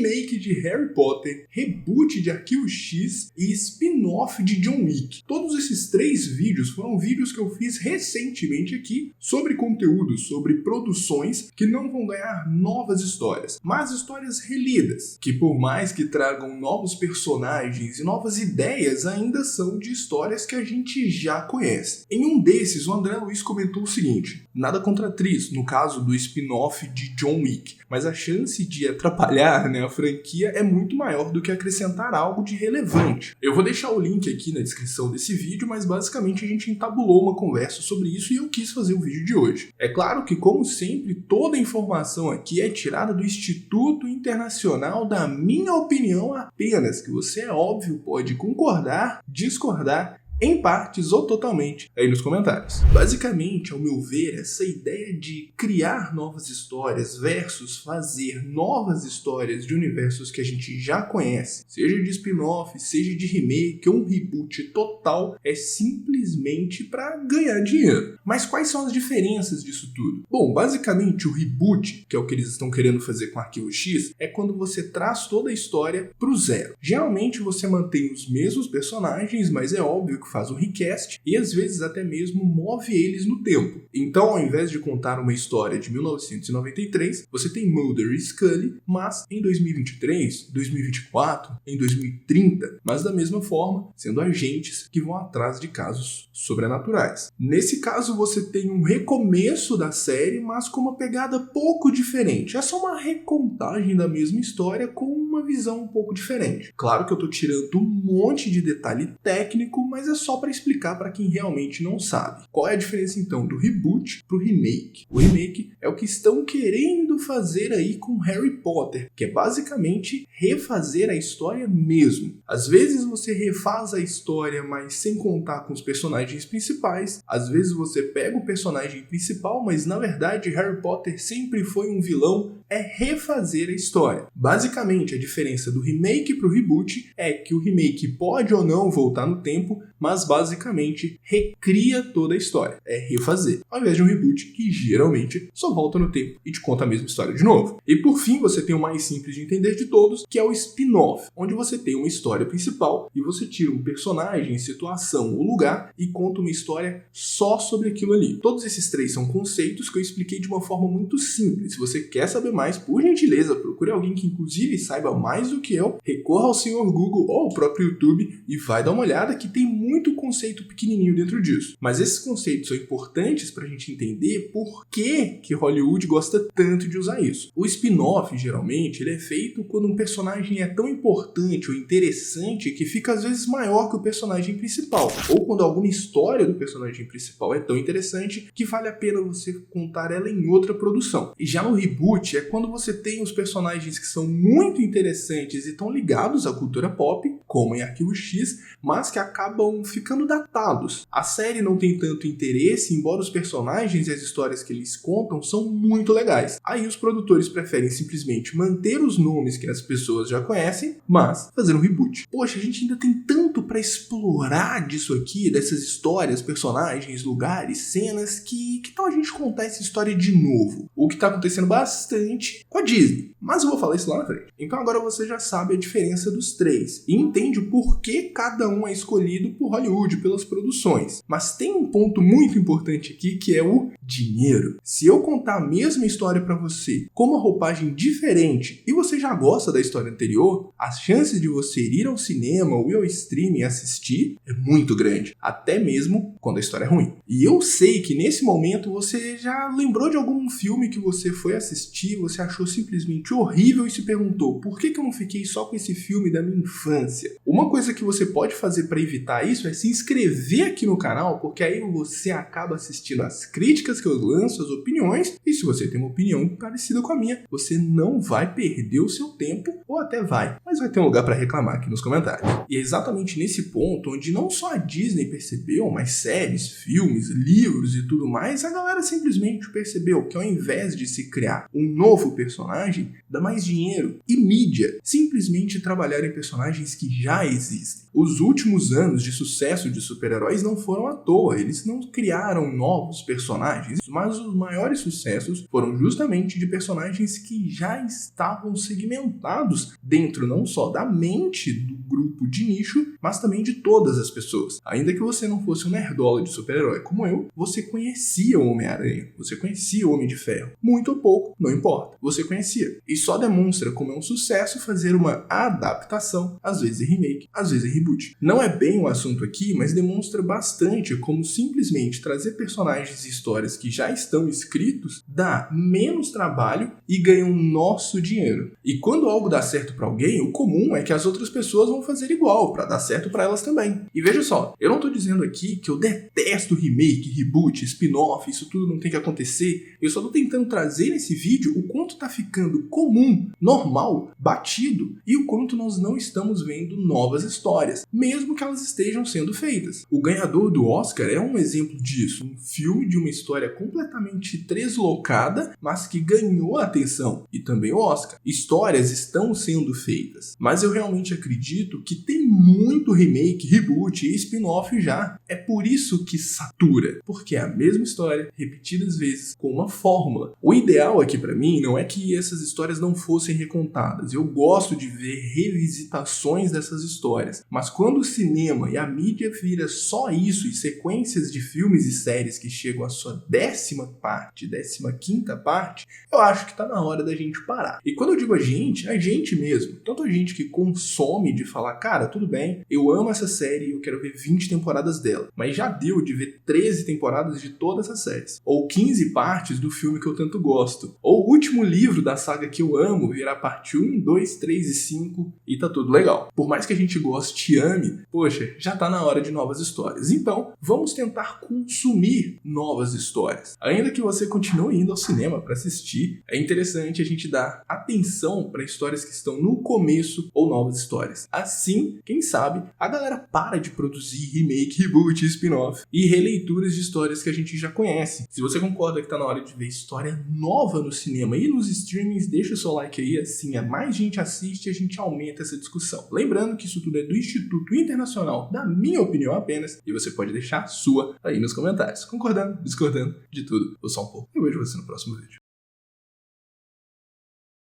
remake de Harry Potter, reboot de Arquivo X e spin-off de John Wick. Todos esses 3 vídeos foram vídeos que eu fiz recentemente aqui sobre conteúdos, sobre produções que não vão ganhar novas histórias, mas histórias relidas, que por mais que tragam novos personagens e novas ideias, ainda são de histórias que a gente já conhece. Em um desses, o André Luiz comentou o seguinte: nada contra a atriz, no caso do spin-off de John Wick, mas a chance de atrapalhar, a franquia é muito maior do que acrescentar algo de relevante. Eu vou deixar o link aqui na descrição desse vídeo, mas basicamente a gente entabulou uma conversa sobre isso e eu quis fazer o vídeo de hoje. É claro que, como sempre, toda a informação aqui é tirada do Instituto Internacional da minha opinião apenas, que você, é óbvio, pode concordar, discordar, em partes ou totalmente, aí nos comentários. Basicamente, ao meu ver, essa ideia de criar novas histórias versus fazer novas histórias de universos que a gente já conhece, seja de spin-off, seja de remake ou um reboot total, é simplesmente para ganhar dinheiro. Mas quais são as diferenças disso tudo? Bom, basicamente o reboot, que é o que eles estão querendo fazer com Arquivo X, é quando você traz toda a história pro zero. Geralmente você mantém os mesmos personagens, mas é óbvio que faz um recast e às vezes até mesmo move eles no tempo. Então, ao invés de contar uma história de 1993, você tem Mulder e Scully, mas em 2023, 2024, em 2030, mas da mesma forma, sendo agentes que vão atrás de casos sobrenaturais. Nesse caso, você tem um recomeço da série, mas com uma pegada pouco diferente. É só uma recontagem da mesma história com uma visão um pouco diferente. Claro que eu tô tirando um monte de detalhe técnico, mas é só para explicar para quem realmente não sabe. Qual é a diferença então do reboot pro remake? O remake é o que estão querendo fazer aí com Harry Potter, que é basicamente refazer a história mesmo. Às vezes você refaz a história, mas sem contar com os personagens principais. Às vezes você pega o personagem principal, mas na verdade Harry Potter sempre foi um vilão. É refazer a história. Basicamente, a diferença do remake pro reboot é que o remake pode ou não voltar no tempo, mas basicamente recria toda a história. É refazer. Ao invés de um reboot que geralmente só volta no tempo e te conta a mesma história de novo. E por fim, você tem o mais simples de entender de todos, que é o spin-off, onde você tem uma história principal e você tira um personagem, situação ou lugar e conta uma história só sobre aquilo ali. Todos esses 3 são conceitos que eu expliquei de uma forma muito simples. Se você quer saber mais, por gentileza, procure alguém que inclusive saiba mais do que eu, recorra ao senhor Google ou ao próprio YouTube e vai dar uma olhada que tem muito conceito pequenininho dentro disso. Mas esses conceitos são importantes para a gente entender por que Hollywood gosta tanto de usar isso. O spin-off, geralmente, ele é feito quando um personagem é tão importante ou interessante que fica às vezes maior que o personagem principal, ou quando alguma história do personagem principal é tão interessante que vale a pena você contar ela em outra produção. E já no reboot é quando você tem os personagens que são muito interessantes e estão ligados à cultura pop, como em Arquivo X, mas que acabam ficando datados. A série não tem tanto interesse, embora os personagens e as histórias que eles contam são muito legais. Aí os produtores preferem simplesmente manter os nomes que as pessoas já conhecem, mas fazer um reboot. Poxa, a gente ainda tem tanto para explorar disso aqui, dessas histórias, personagens, lugares, cenas, que tal a gente contar essa história de novo? O que tá acontecendo bastante com a Disney, mas eu vou falar isso lá na frente. Então agora você já sabe a diferença dos 3 e entende o porquê cada um é escolhido por Hollywood, pelas produções. Mas tem um ponto muito importante aqui que é o dinheiro. Se eu contar a mesma história para você com uma roupagem diferente e você já gosta da história anterior, as chances de você ir ao cinema ou ir ao streaming e assistir é muito grande, até mesmo quando a história é ruim. E eu sei que nesse momento você já lembrou de algum filme que você foi assistir, você achou simplesmente horrível e se perguntou por que eu não fiquei só com esse filme da minha infância? Uma coisa que você pode fazer para evitar isso é se inscrever aqui no canal, porque aí você acaba assistindo as críticas que eu lanço, as opiniões, e se você tem uma opinião parecida com a minha, você não vai perder o seu tempo, ou até vai, mas vai ter um lugar para reclamar aqui nos comentários. E é exatamente nesse ponto onde não só a Disney percebeu, mas séries, filmes, livros e tudo mais, a galera simplesmente percebeu que ao invés de se criar um novo personagem, dá mais dinheiro e mídia simplesmente trabalhar em personagens que já existem. Os últimos anos de sucesso de super-heróis não foram à toa, eles não criaram novos personagens, mas os maiores sucessos foram justamente de personagens que já estavam segmentados caos dentro não só da mente do grupo de nicho, mas também de todas as pessoas. Ainda que você não fosse um nerdola de super-herói como eu, você conhecia o Homem-Aranha, você conhecia o Homem de Ferro. Muito ou pouco, não importa, você conhecia. E só demonstra como é um sucesso fazer uma adaptação, às vezes remake, às vezes reboot. Não é bem o assunto aqui, mas demonstra bastante como simplesmente trazer personagens e histórias que já estão escritos dá menos trabalho e ganha um nosso dinheiro. E quando algo dá certo pra alguém, o comum é que as outras pessoas vão fazer igual, pra dar certo pra elas também. E veja só, eu não tô dizendo aqui que eu detesto remake, reboot, spin-off, isso tudo não tem que acontecer. Eu só tô tentando trazer nesse vídeo o quanto tá ficando comum, normal, batido, e o quanto nós não estamos vendo novas histórias, mesmo que elas estejam sendo feitas. O ganhador do Oscar é um exemplo disso, um filme de uma história completamente deslocada, mas que ganhou a atenção, e também o Oscar. Histórias estão sendo feitas, mas eu realmente acredito que tem muito remake, reboot e spin-off já. É por isso que satura, porque é a mesma história, repetidas vezes, com uma fórmula. O ideal aqui pra mim não é que essas histórias não fossem recontadas. Eu gosto de ver revisitações dessas histórias, mas quando o cinema e a mídia vira só isso e sequências de filmes e séries que chegam à sua 10ª parte, 15ª parte, eu acho que tá na hora da gente parar. E quando eu digo a gente mesmo, tanto a gente que consome de falar, cara, tudo bem, eu amo essa série e eu quero ver 20 temporadas dela, mas já deu de ver 13 temporadas de todas essas séries, ou 15 partes do filme que eu tanto gosto, ou o último livro da saga que eu amo virar parte 1, 2, 3 e 5 e tá tudo legal. Por mais que a gente goste e ame, poxa, já tá na hora de novas histórias. Então, vamos tentar consumir novas histórias. Ainda que você continue indo ao cinema para assistir, é interessante a gente dar atenção para histórias que estão no começo ou novas histórias. Assim, quem sabe, a galera para de produzir remake, reboot, spin-off e releituras de histórias que a gente já conhece. Se você concorda que tá na hora de ver história nova no cinema e nos streamings, deixa o seu like aí, assim mais gente assiste e a gente aumenta essa discussão. Lembrando que isso tudo é do Instituto Internacional da minha opinião apenas, e você pode deixar a sua aí nos comentários, concordando, discordando, de tudo, ou só um pouco. Eu vejo você no próximo vídeo.